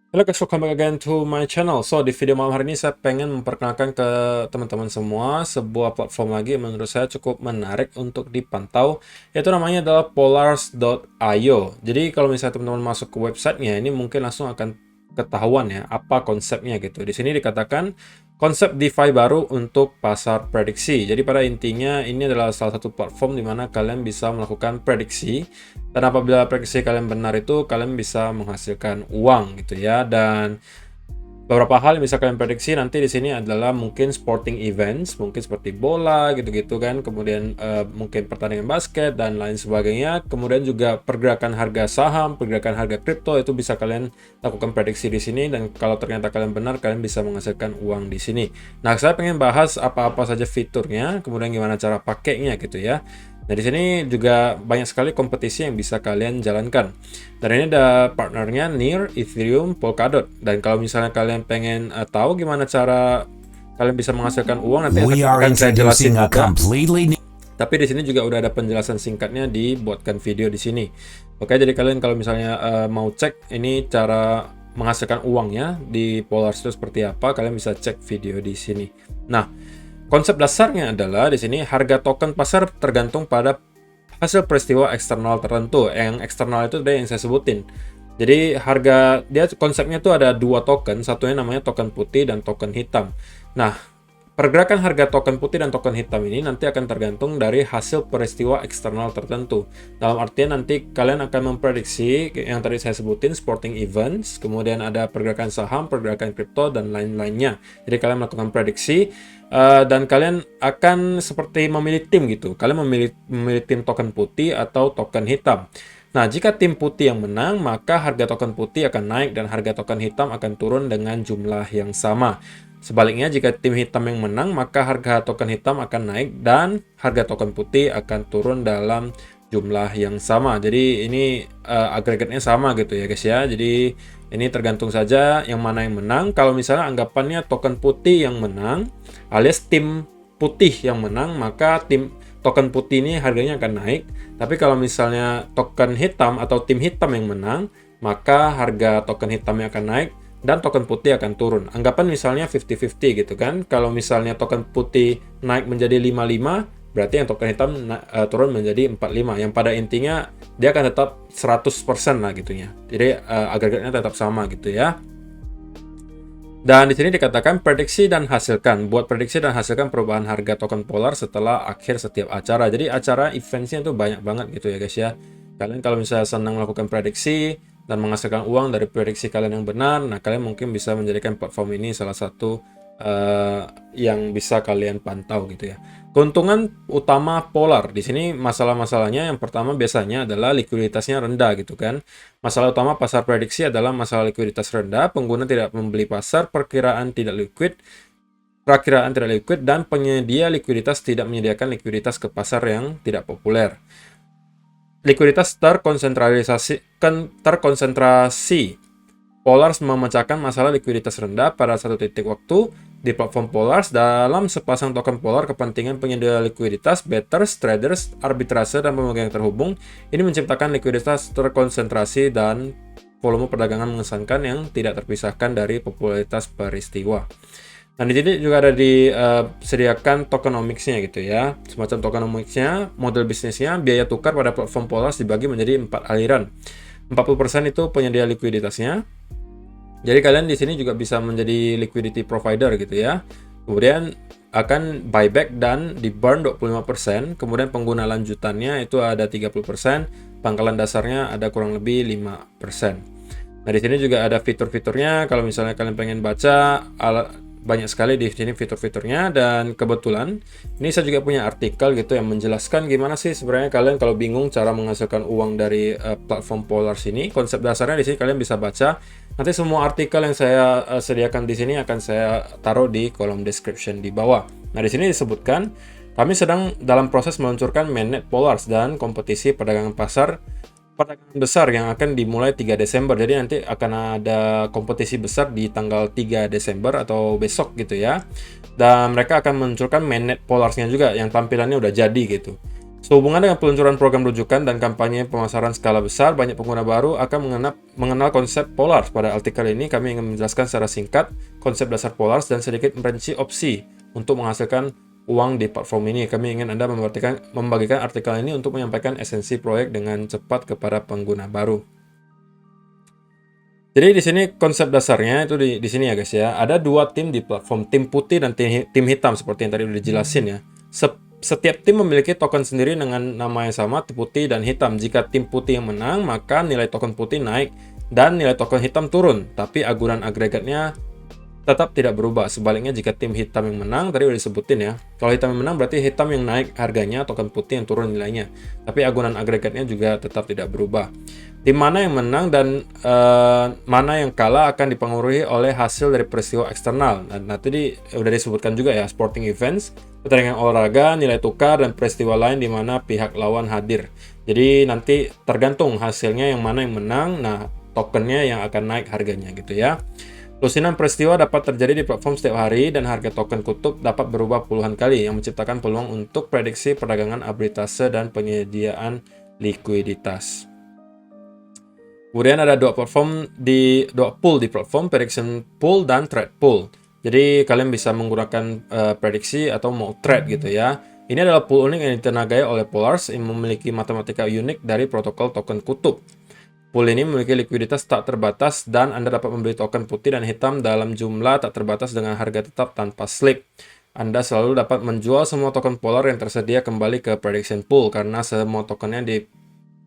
Halo guys, welcome back again to my channel. So, di video malam hari ini saya pengen memperkenalkan ke teman-teman semua sebuah platform lagi yang menurut saya cukup menarik untuk dipantau, yaitu namanya adalah Polars.io. Jadi kalau misalnya teman-teman masuk ke websitenya, ini mungkin langsung akan ketahuan ya apa konsepnya gitu. Di sini dikatakan konsep DeFi baru untuk pasar prediksi. Jadi pada intinya ini adalah salah satu platform di mana kalian bisa melakukan prediksi, dan apabila prediksi kalian benar itu kalian bisa menghasilkan uang gitu ya. Dan beberapa hal yang bisa kalian prediksi nanti di sini adalah mungkin sporting events, mungkin seperti bola gitu-gitu kan, kemudian mungkin pertandingan basket dan lain sebagainya. Kemudian juga pergerakan harga saham, pergerakan harga kripto itu bisa kalian lakukan prediksi di sini, dan kalau ternyata kalian benar kalian bisa menghasilkan uang di sini. Nah, saya pengen bahas apa-apa saja fiturnya, kemudian gimana cara pakainya gitu ya. Nah, di sini juga banyak sekali kompetisi yang bisa kalian jalankan. Dan ini ada partnernya Near, Ethereum, Polkadot. Dan kalau misalnya kalian pengen tahu gimana cara kalian bisa menghasilkan uang, nanti We are akan saya jelasin introducing a juga. completely new. Tapi di sini juga udah ada penjelasan singkatnya dibuatkan video di sini. Oke, jadi kalian kalau misalnya mau cek ini cara menghasilkan uangnya di Polars itu seperti apa, kalian bisa cek video di sini. Nah, konsep dasarnya adalah di sini harga token pasar tergantung pada hasil peristiwa eksternal tertentu. Yang eksternal itu tadi yang saya sebutin. Jadi harga dia konsepnya tuh ada dua token, satunya namanya token putih dan token hitam. Nah, pergerakan harga token putih dan token hitam ini nanti akan tergantung dari hasil peristiwa eksternal tertentu. Dalam artian nanti kalian akan memprediksi yang tadi saya sebutin, sporting events, kemudian ada pergerakan saham, pergerakan kripto, dan lain-lainnya. Jadi kalian melakukan prediksi, dan kalian akan seperti memilih tim gitu. Kalian memilih tim token putih atau token hitam. Nah, jika tim putih yang menang, maka harga token putih akan naik dan harga token hitam akan turun dengan jumlah yang sama. Sebaliknya, jika tim hitam yang menang, maka harga token hitam akan naik dan harga token putih akan turun dalam jumlah yang sama. Jadi ini agregatnya sama gitu ya guys ya. Jadi ini tergantung saja yang mana yang menang. Kalau misalnya anggapannya token putih yang menang alias tim putih yang menang, maka token putih ini harganya akan naik. Tapi kalau misalnya token hitam atau tim hitam yang menang, maka harga token hitamnya akan naik dan token putih akan turun. Anggapan misalnya 50-50 gitu kan. Kalau misalnya token putih naik menjadi 55, berarti yang token hitam turun menjadi 45. Yang pada intinya dia akan tetap 100% lah gitunya. Jadi agregatnya tetap sama gitu ya. Dan di sini dikatakan prediksi dan hasilkan. Buat prediksi dan hasilkan perubahan harga token Polar setelah akhir setiap acara. Jadi acara eventnya itu banyak banget gitu ya guys ya. Kalian kalau misalnya senang melakukan prediksi dan menghasilkan uang dari prediksi kalian yang benar, nah kalian mungkin bisa menjadikan platform ini salah satu yang bisa kalian pantau gitu ya. Keuntungan utama Polar di sini, masalah-masalahnya yang pertama biasanya adalah likuiditasnya rendah gitu kan. Masalah utama pasar prediksi adalah masalah likuiditas rendah, pengguna tidak membeli pasar, perakiraan tidak liquid, dan penyedia likuiditas tidak menyediakan likuiditas ke pasar yang tidak populer. Likuiditas terkonsentrasi. Polars memecahkan masalah likuiditas rendah pada satu titik waktu di platform Polars dalam sepasang token Polar. Kepentingan penyedia likuiditas, bettors, traders, arbitrase, dan pemegang terhubung ini menciptakan likuiditas terkonsentrasi dan volume perdagangan mengesankan yang tidak terpisahkan dari popularitas peristiwa. Nah, di sini juga ada disediakan tokenomics-nya gitu ya. Semacam tokenomics-nya, model bisnisnya, biaya tukar pada platform Polars dibagi menjadi 4 aliran. 40% itu penyedia likuiditasnya. Jadi kalian di sini juga bisa menjadi liquidity provider gitu ya. Kemudian akan buyback dan di burn 25%. Kemudian pengguna lanjutannya itu ada 30%. Pangkalan dasarnya ada kurang lebih 5%. Nah, di sini juga ada fitur-fiturnya. Kalau misalnya kalian pengen baca, banyak sekali di sini fitur-fiturnya. Dan kebetulan ini saya juga punya artikel gitu yang menjelaskan gimana sih sebenarnya kalian kalau bingung cara menghasilkan uang dari platform Polars ini. Konsep dasarnya di sini kalian bisa baca. Nanti semua artikel yang saya sediakan di sini akan saya taruh di kolom description di bawah. Nah, di sini disebutkan kami sedang dalam proses meluncurkan mainnet Polars dan kompetisi perdagangan besar yang akan dimulai 3 Desember. Jadi nanti akan ada kompetisi besar di tanggal 3 Desember atau besok gitu ya. Dan mereka akan meluncurkan mainnet Polarsnya juga yang tampilannya udah jadi gitu. Sehubungan dengan peluncuran program rujukan dan kampanye pemasaran skala besar, banyak pengguna baru akan mengenal konsep Polars. Pada artikel ini, kami ingin menjelaskan secara singkat konsep dasar Polars dan sedikit merinci opsi untuk menghasilkan uang di platform ini. Kami ingin Anda membagikan artikel ini untuk menyampaikan esensi proyek dengan cepat kepada pengguna baru. Jadi di sini konsep dasarnya itu di sini ya guys ya. Ada dua tim di platform, tim putih dan tim hitam seperti yang tadi udah dijelasin ya. Setiap tim memiliki token sendiri dengan nama yang sama, tim putih dan hitam. Jika tim putih yang menang, maka nilai token putih naik dan nilai token hitam turun. Tapi agunan agregatnya tetap tidak berubah. Sebaliknya jika tim hitam yang menang, tadi udah disebutin ya. Kalau hitam yang menang berarti hitam yang naik harganya, token putih yang turun nilainya. Tapi agunan agregatnya juga tetap tidak berubah. Tim mana yang menang dan mana yang kalah akan dipengaruhi oleh hasil dari peristiwa eksternal. Nah, tadi udah disebutkan juga ya, sporting events, pertandingan olahraga, nilai tukar, dan peristiwa lain di mana pihak lawan hadir. Jadi nanti tergantung hasilnya yang mana yang menang, nah tokennya yang akan naik harganya gitu ya. Lusinan peristiwa dapat terjadi di platform setiap hari dan harga token kutub dapat berubah puluhan kali yang menciptakan peluang untuk prediksi perdagangan arbitrase dan penyediaan likuiditas. Kemudian ada dua pool di platform, prediction pool dan trade pool. Jadi kalian bisa menggunakan prediksi atau mau trade gitu ya. Ini adalah pool unik yang ditenagai oleh Polars yang memiliki matematika unik dari protokol token kutub. Pool ini memiliki likuiditas tak terbatas dan Anda dapat membeli token putih dan hitam dalam jumlah tak terbatas dengan harga tetap tanpa slip. Anda selalu dapat menjual semua token Polar yang tersedia kembali ke prediction pool karena semua tokennya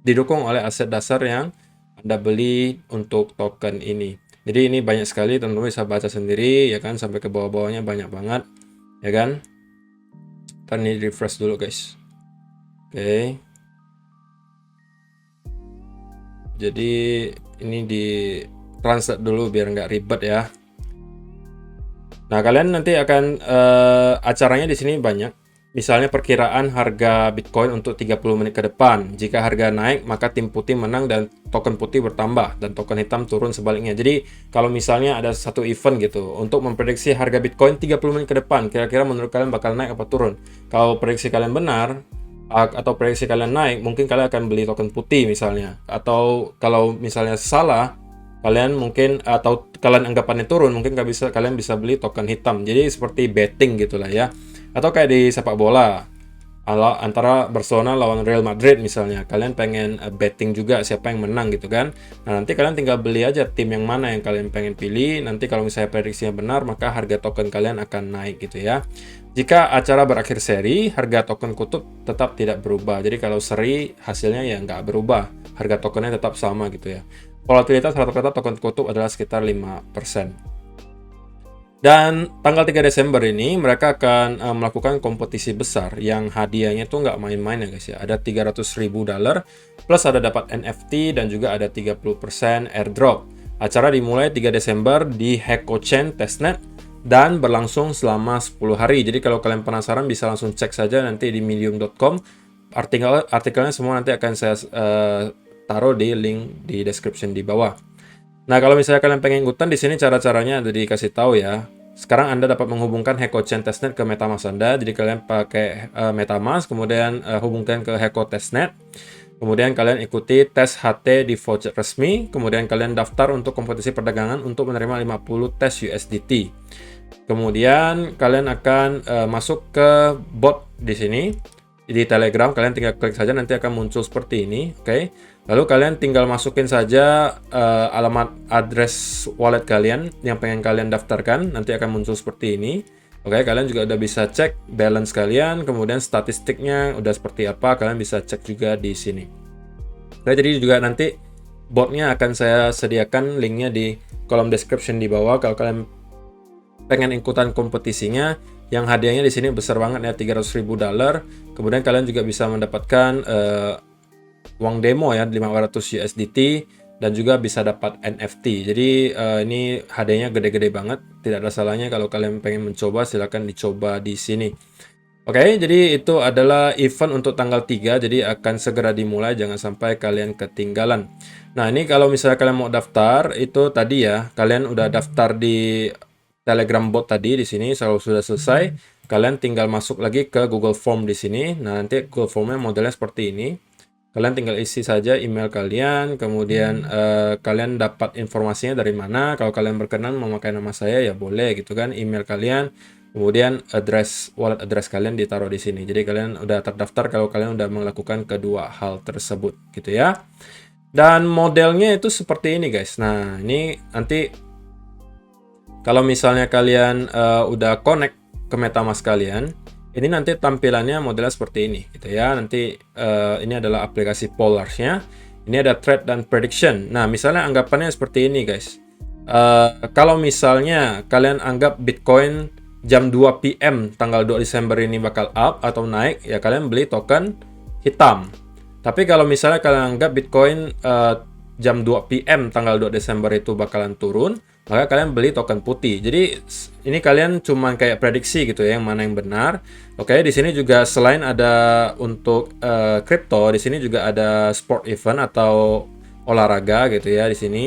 didukung oleh aset dasar yang Anda beli untuk token ini. Jadi ini banyak sekali, teman-teman bisa baca sendiri ya kan, sampai ke bawah-bawahnya banyak banget ya kan. Ntar ini refresh dulu guys. Oke. Jadi ini di translate dulu biar nggak ribet ya. Nah, kalian nanti akan acaranya di sini banyak. Misalnya perkiraan harga Bitcoin untuk 30 menit ke depan. Jika harga naik, maka tim putih menang dan token putih bertambah dan token hitam turun sebaliknya. Jadi, kalau misalnya ada satu event gitu, untuk memprediksi harga Bitcoin 30 menit ke depan, kira-kira menurut kalian bakal naik apa turun? Kalau prediksi kalian benar, atau prediksi kalian naik, mungkin kalian akan beli token putih misalnya. Atau kalau misalnya salah, kalian mungkin atau kalian anggapannya turun, mungkin kalian bisa beli token hitam. Jadi seperti betting gitulah ya. Atau kayak di sepak bola antara Barcelona lawan Real Madrid misalnya, kalian pengen betting juga siapa yang menang gitu kan. Nah, nanti kalian tinggal beli aja tim yang mana yang kalian pengen pilih. Nanti kalau misalnya prediksinya benar, maka harga token kalian akan naik gitu ya. Jika acara berakhir seri, harga token kutub tetap tidak berubah. Jadi kalau seri hasilnya ya nggak berubah, harga tokennya tetap sama gitu ya. Volatilitas rata-rata token kutub adalah sekitar 5%. Dan tanggal 3 Desember ini mereka akan melakukan kompetisi besar yang hadiahnya tuh nggak main-main ya guys ya. Ada $300.000 plus ada dapat NFT dan juga ada 30% airdrop. Acara dimulai 3 Desember di HecoChain testnet dan berlangsung selama 10 hari. Jadi kalau kalian penasaran bisa langsung cek saja nanti di medium.com. Artikelnya semua nanti akan saya taruh di link di description di bawah. Nah, kalau misalnya kalian pengen ikutan, di sini cara-caranya ada dikasih tahu ya. Sekarang Anda dapat menghubungkan HecoChain testnet ke MetaMask Anda. Jadi kalian pakai MetaMask, kemudian hubungkan ke Heco testnet. Kemudian kalian ikuti tes HT di voucher resmi. Kemudian kalian daftar untuk kompetisi perdagangan untuk menerima 50 tes USDT. Kemudian kalian akan masuk ke bot di sini. Di Telegram kalian tinggal klik saja, nanti akan muncul seperti ini, oke. Lalu kalian tinggal masukin saja alamat address wallet kalian yang pengen kalian daftarkan, nanti akan muncul seperti ini. Oke, kalian juga udah bisa cek balance kalian, kemudian statistiknya udah seperti apa, kalian bisa cek juga di sini. Oke, jadi juga nanti botnya akan saya sediakan linknya di kolom description di bawah kalau kalian pengen ikutan kompetisinya. Yang hadiahnya di sini besar banget ya, $300.000. Kemudian kalian juga bisa mendapatkan uang demo ya, 500 USDT dan juga bisa dapat NFT. Jadi ini hadiahnya gede-gede banget. Tidak ada salahnya kalau kalian pengen mencoba, silahkan dicoba di sini. Oke, jadi itu adalah event untuk tanggal 3, jadi akan segera dimulai, jangan sampai kalian ketinggalan. Nah, ini kalau misalnya kalian mau daftar, itu tadi ya, kalian udah daftar di Telegram bot tadi di sini, kalau sudah selesai, kalian tinggal masuk lagi ke Google Form di sini. Nah, nanti Google Formnya modelnya seperti ini. Kalian tinggal isi saja email kalian, kemudian kalian dapat informasinya dari mana. Kalau kalian berkenan memakai nama saya ya boleh gitu kan, email kalian, kemudian wallet address kalian ditaruh di sini. Jadi kalian udah terdaftar kalau kalian udah melakukan kedua hal tersebut gitu ya. Dan modelnya itu seperti ini guys. Nah, ini nanti kalau misalnya kalian udah connect ke MetaMask kalian, ini nanti tampilannya modelnya seperti ini gitu ya. Nanti ini adalah aplikasi Polarsnya. Ini ada trade dan prediction. Nah, misalnya anggapannya seperti ini guys. Kalau misalnya kalian anggap Bitcoin jam 2 PM tanggal 2 Desember ini bakal up atau naik, ya kalian beli token hitam. Tapi kalau misalnya kalian anggap Bitcoin jam 2 PM tanggal 2 Desember itu bakalan turun, maka kalian beli token putih. Jadi ini kalian cuman kayak prediksi gitu ya, yang mana yang benar. Oke, di sini juga selain ada untuk crypto, di sini juga ada sport event atau olahraga gitu ya di sini.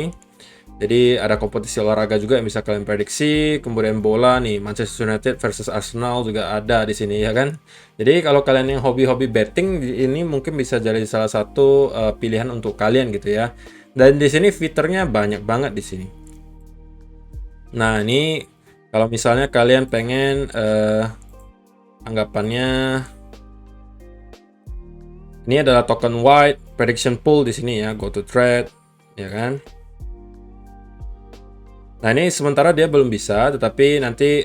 Jadi ada kompetisi olahraga juga yang bisa kalian prediksi. Kemudian bola nih, Manchester United versus Arsenal juga ada di sini ya kan. Jadi kalau kalian yang hobi-hobi betting, ini mungkin bisa jadi salah satu pilihan untuk kalian gitu ya. Dan di sini fiturnya banyak banget di sini. Nah, ini kalau misalnya kalian pengen anggapannya ini adalah token white prediction pool di sini ya, go to trade ya kan. Nah, ini sementara dia belum bisa, tetapi nanti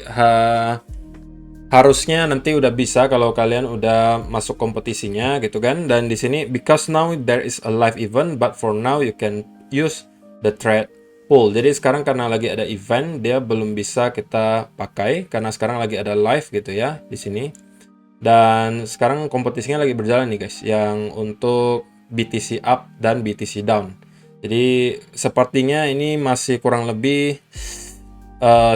harusnya nanti udah bisa kalau kalian udah masuk kompetisinya gitu kan. Dan di sini because now there is a live event, but for now you can use the trade pool. Jadi sekarang karena lagi ada event, dia belum bisa kita pakai karena sekarang lagi ada live gitu ya di sini. Dan sekarang kompetisinya lagi berjalan nih guys, yang untuk BTC up dan BTC down. Jadi sepertinya ini masih kurang lebih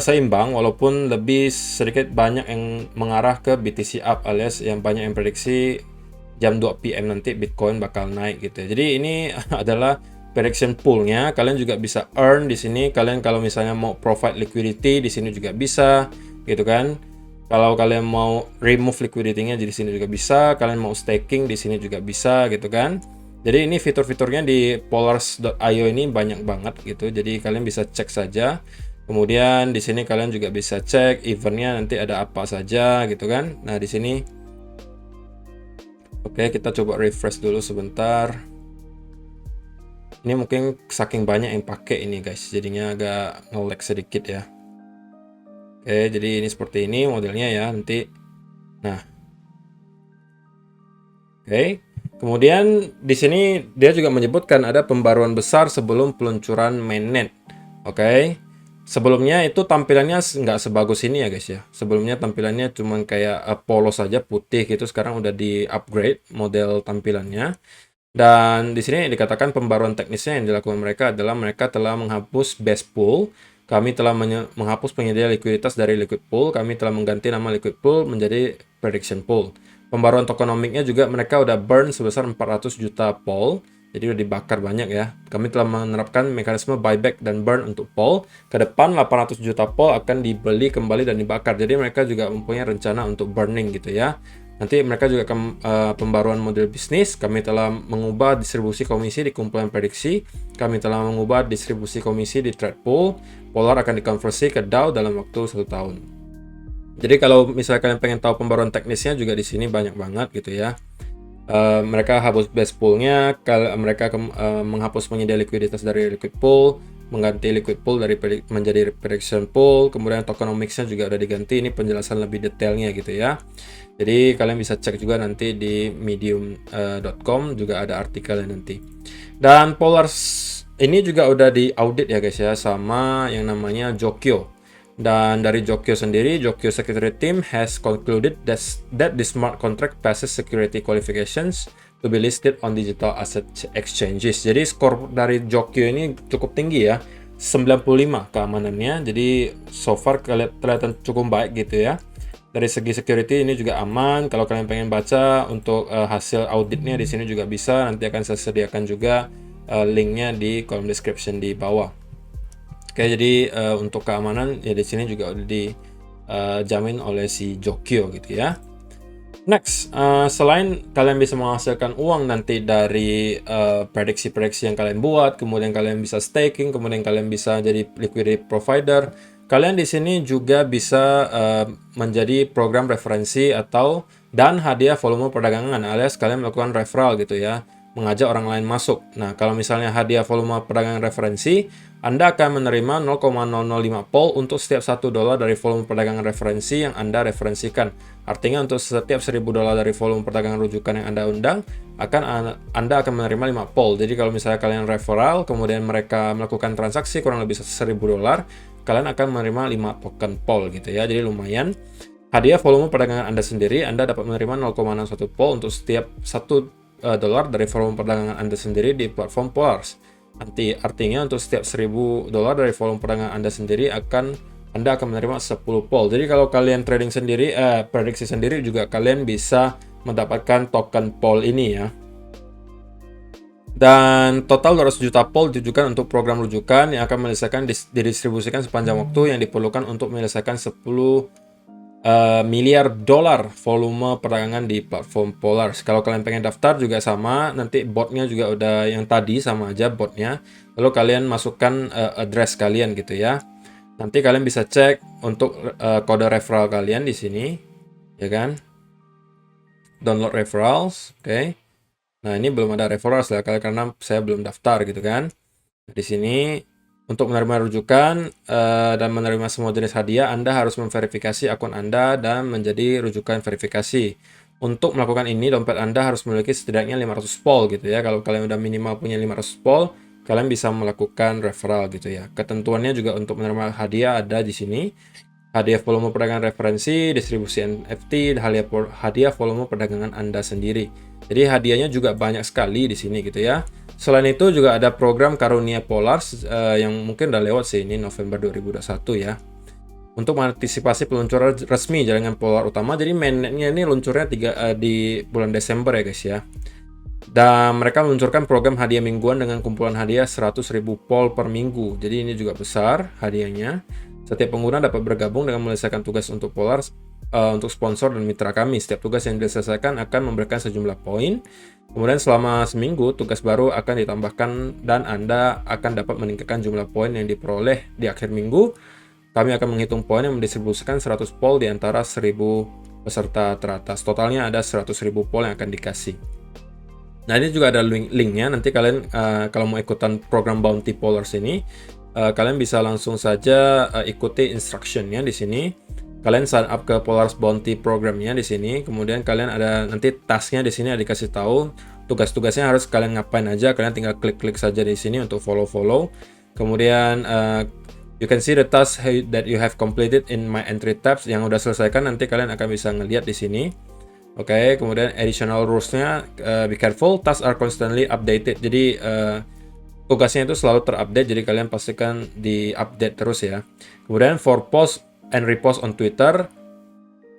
seimbang, walaupun lebih sedikit banyak yang mengarah ke BTC up, alias yang banyak yang prediksi jam 2 PM nanti Bitcoin bakal naik gitu ya. Jadi ini adalah prediction poolnya. Kalian juga bisa earn di sini. Kalian kalau misalnya mau provide liquidity di sini juga bisa gitu kan. Kalau kalian mau remove liquidity-nya di sini juga bisa. Kalian mau staking di sini juga bisa gitu kan. Jadi ini fitur-fiturnya di polars.io ini banyak banget gitu. Jadi kalian bisa cek saja. Kemudian di sini kalian juga bisa cek eventnya nanti ada apa saja gitu kan. Nah, di sini oke, kita coba refresh dulu sebentar. Ini mungkin saking banyak yang pakai ini guys, jadinya agak nge-lag sedikit ya. Oke, jadi ini seperti ini modelnya ya nanti. Nah, oke. Kemudian di sini dia juga menyebutkan ada pembaruan besar sebelum peluncuran mainnet. Oke. Sebelumnya itu tampilannya nggak sebagus ini ya guys ya. Sebelumnya tampilannya cuma kayak polos saja putih gitu. Sekarang udah di upgrade model tampilannya. Dan di sini dikatakan pembaruan teknisnya yang dilakukan mereka adalah mereka telah menghapus base pool. Kami telah menghapus penyedia likuiditas dari liquid pool. Kami telah mengganti nama liquid pool menjadi prediction pool. Pembaruan tokenomicsnya juga mereka udah burn sebesar 400 juta POL. Jadi udah dibakar banyak ya. Kami telah menerapkan mekanisme buyback dan burn untuk POL. Ke depan 800 juta POL akan dibeli kembali dan dibakar. Jadi mereka juga mempunyai rencana untuk burning gitu ya. Nanti mereka juga akan pembaruan model bisnis. Kami telah mengubah distribusi komisi di kumpulan prediksi. Kami telah mengubah distribusi komisi di trade pool. Polar akan dikonversi ke DAO dalam waktu 1 tahun. Jadi kalau misalnya kalian pengen tahu pembaruan teknisnya juga di sini banyak banget gitu ya. Mereka hapus base poolnya, mereka menghapus penyedia likuiditas dari liquid pool, mengganti liquid pool dari menjadi prediction pool, kemudian tokenomicsnya juga udah diganti. Ini penjelasan lebih detailnya gitu ya. Jadi kalian bisa cek juga nanti di medium.com juga ada artikelnya nanti. Dan Polars ini juga udah di audit ya guys ya sama yang namanya Jokyo. Dan dari Jokyo sendiri, Jokyo Security Team has concluded that the smart contract passes security qualifications to be listed on digital asset exchanges. Jadi skor dari Jokyo ini cukup tinggi ya, 95 keamanannya. Jadi so far kelihatan cukup baik gitu ya. Dari segi security ini juga aman. Kalau kalian pengen baca untuk hasil auditnya di sini juga bisa. Nanti akan saya sediakan juga linknya di kolom description di bawah. Oke, jadi untuk keamanan ya di sini juga udah dijamin oleh si Jokyo gitu ya. Next, selain kalian bisa menghasilkan uang nanti dari prediksi-prediksi yang kalian buat, kemudian kalian bisa staking, kemudian kalian bisa jadi liquidity provider, kalian di sini juga bisa menjadi program referensi atau dan hadiah volume perdagangan, alias kalian melakukan referral gitu ya, mengajak orang lain masuk. Nah, kalau misalnya hadiah volume perdagangan referensi, Anda akan menerima 0,005 POL untuk setiap $1 dari volume perdagangan referensi yang Anda referensikan. Artinya untuk setiap $1.000 dari volume perdagangan rujukan yang Anda undang, Anda akan menerima 5 POL. Jadi kalau misalnya kalian referral, kemudian mereka melakukan transaksi kurang lebih $1.000, kalian akan menerima 5 token POL gitu ya. Jadi lumayan. Hadiah volume perdagangan Anda sendiri, Anda dapat menerima 0,61 POL untuk setiap $1 dari volume perdagangan Anda sendiri di platform Polars. Artinya untuk setiap $1.000 dari volume perdagangan Anda sendiri Anda akan menerima 10 POL. Jadi kalau kalian trading sendiri, prediksi sendiri juga kalian bisa mendapatkan token POL ini ya. Dan total 200 juta POL ditujukan untuk program rujukan yang akan didistribusikan sepanjang waktu yang diperlukan untuk menyelesaikan 10 miliar dolar volume perdagangan di platform Polars. Kalau kalian pengen daftar juga sama, nanti botnya juga udah yang tadi sama aja botnya. Lalu kalian masukkan address kalian gitu ya. Nanti kalian bisa cek untuk kode referral kalian di sini, ya kan? Download referrals, oke. Nah ini belum ada referrals ya, karena saya belum daftar gitu kan. Di sini untuk menerima rujukan dan menerima semua jenis hadiah, Anda harus memverifikasi akun Anda dan menjadi rujukan verifikasi. Untuk melakukan ini, dompet Anda harus memiliki setidaknya 500 POL gitu ya. Kalau kalian udah minimal punya 500 POL, kalian bisa melakukan referral gitu ya. Ketentuannya juga untuk menerima hadiah ada di sini. Hadiah volume perdagangan referensi, distribusi NFT, hadiah volume perdagangan Anda sendiri. Jadi hadiahnya juga banyak sekali di sini gitu ya. Selain itu juga ada program Karunia Polars yang mungkin udah lewat sih, ini November 2021 ya. Untuk mengantisipasi peluncuran resmi jaringan Polar utama, jadi mainnetnya ini luncurnya di bulan Desember ya guys ya. Dan mereka meluncurkan program hadiah mingguan dengan kumpulan hadiah 100.000 POL per minggu. Jadi ini juga besar hadiahnya. Setiap pengguna dapat bergabung dengan menyelesaikan tugas untuk Polars untuk sponsor dan mitra kami. Setiap tugas yang diselesaikan akan memberikan sejumlah poin. Kemudian selama seminggu, tugas baru akan ditambahkan dan Anda akan dapat meningkatkan jumlah poin yang diperoleh di akhir minggu. Kami akan menghitung poin yang mendistribusikan 100 POL di antara 1.000 peserta teratas. Totalnya ada 100.000 POL yang akan dikasih. Nah ini juga ada linknya. Nanti kalian kalau mau ikutan program Bounty Polars ini, kalian bisa langsung saja ikuti instructionnya di sini. Kalian sign up ke Polars Bounty programnya di sini. Kemudian kalian ada nanti tasknya di sini ada dikasih tahu. Tugas-tugasnya harus kalian ngapain aja. Kalian tinggal klik-klik saja di sini untuk follow-follow. Kemudian you can see the task that you have completed in my entry tabs. Yang udah selesaikan nanti kalian akan bisa ngelihat di sini. Oke, kemudian additional rules-nya, be careful, tasks are constantly updated. Jadi tugasnya itu selalu terupdate, jadi kalian pastikan di-update terus ya. Kemudian for post and repost on Twitter,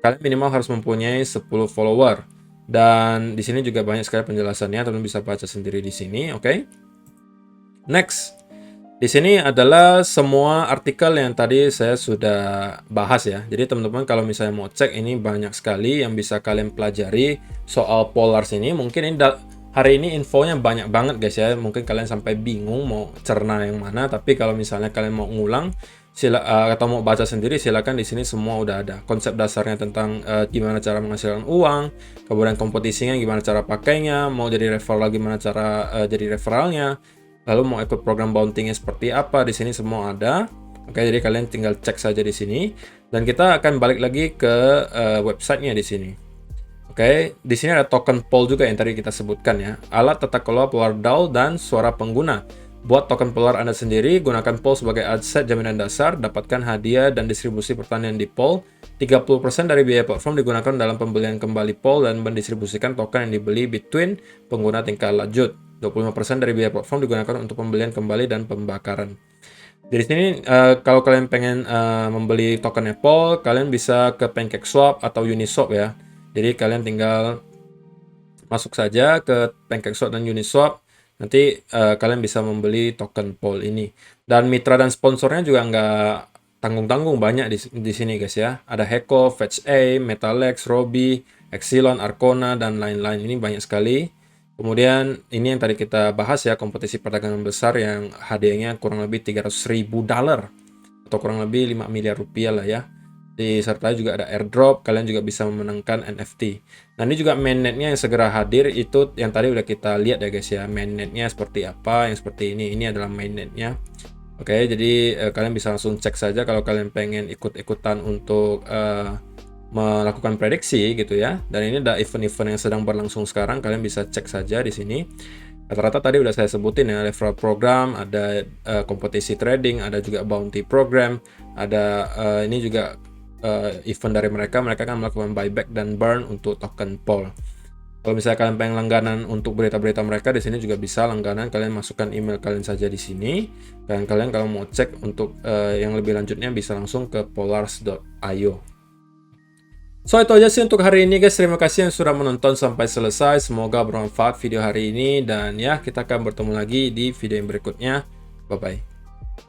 kalian minimal harus mempunyai 10 follower. Dan di sini juga banyak sekali penjelasannya, teman-teman bisa baca sendiri di sini, oke? Next, di sini adalah semua artikel yang tadi saya sudah bahas ya. Jadi teman-teman kalau misalnya mau cek, ini banyak sekali yang bisa kalian pelajari soal Polars ini. Mungkin ini hari ini infonya banyak banget guys ya. Mungkin kalian sampai bingung mau cerna yang mana. Tapi kalau misalnya kalian mau ngulang atau mau baca sendiri, silakan di sini semua udah ada. Konsep dasarnya tentang gimana cara menghasilkan uang, kemudian kompetisinya gimana cara pakainya, mau jadi referral gimana cara jadi referralnya, lalu mau ikut program bounty-nya seperti apa, di sini semua ada. Oke, jadi kalian tinggal cek saja di sini. Dan kita akan balik lagi ke websitenya di sini. Oke, di sini ada token poll juga yang tadi kita sebutkan ya. Alat tata kelola Polar DAO dan suara pengguna. Buat token Polar Anda sendiri, gunakan poll sebagai aset jaminan dasar, dapatkan hadiah dan distribusi pertanian di poll. 30% dari biaya platform digunakan dalam pembelian kembali poll dan mendistribusikan token yang dibeli between pengguna tingkat lanjut. 25% dari biaya platform digunakan untuk pembelian kembali dan pembakaran. Dari sini kalau kalian pengen membeli token Apple, kalian bisa ke PancakeSwap atau Uniswap ya. Jadi kalian tinggal masuk saja ke PancakeSwap dan Uniswap. Nanti kalian bisa membeli token POL ini. Dan mitra dan sponsornya juga nggak tanggung-tanggung banyak di sini guys ya. Ada Heko, Fetch A, Metalex, Robi, Exilon, Arcona, dan lain-lain. Ini banyak sekali. Kemudian ini yang tadi kita bahas ya, kompetisi perdagangan besar yang hadiahnya kurang lebih $300.000 atau kurang lebih 5 miliar rupiah lah ya. Disertai juga ada airdrop, kalian juga bisa memenangkan NFT. Nah ini juga mainnetnya yang segera hadir, itu yang tadi udah kita lihat ya guys ya, mainnetnya seperti apa, yang seperti ini adalah mainnetnya. Oke, jadi kalian bisa langsung cek saja kalau kalian pengen ikut-ikutan untuk melakukan prediksi gitu ya. Dan ini ada event-event yang sedang berlangsung sekarang, kalian bisa cek saja di sini. Rata-rata tadi udah saya sebutin ya, referral program, ada kompetisi trading, ada juga bounty program, ada ini juga event dari mereka akan melakukan buyback dan burn untuk token POL. Kalau misalnya kalian pengen langganan untuk berita-berita mereka, di sini juga bisa langganan, kalian masukkan email kalian saja di sini. Dan kalian kalau mau cek untuk yang lebih lanjutnya bisa langsung ke polars.io. So itu aja sih untuk hari ini guys, terima kasih yang sudah menonton sampai selesai, semoga bermanfaat video hari ini, dan ya kita akan bertemu lagi di video yang berikutnya, bye bye.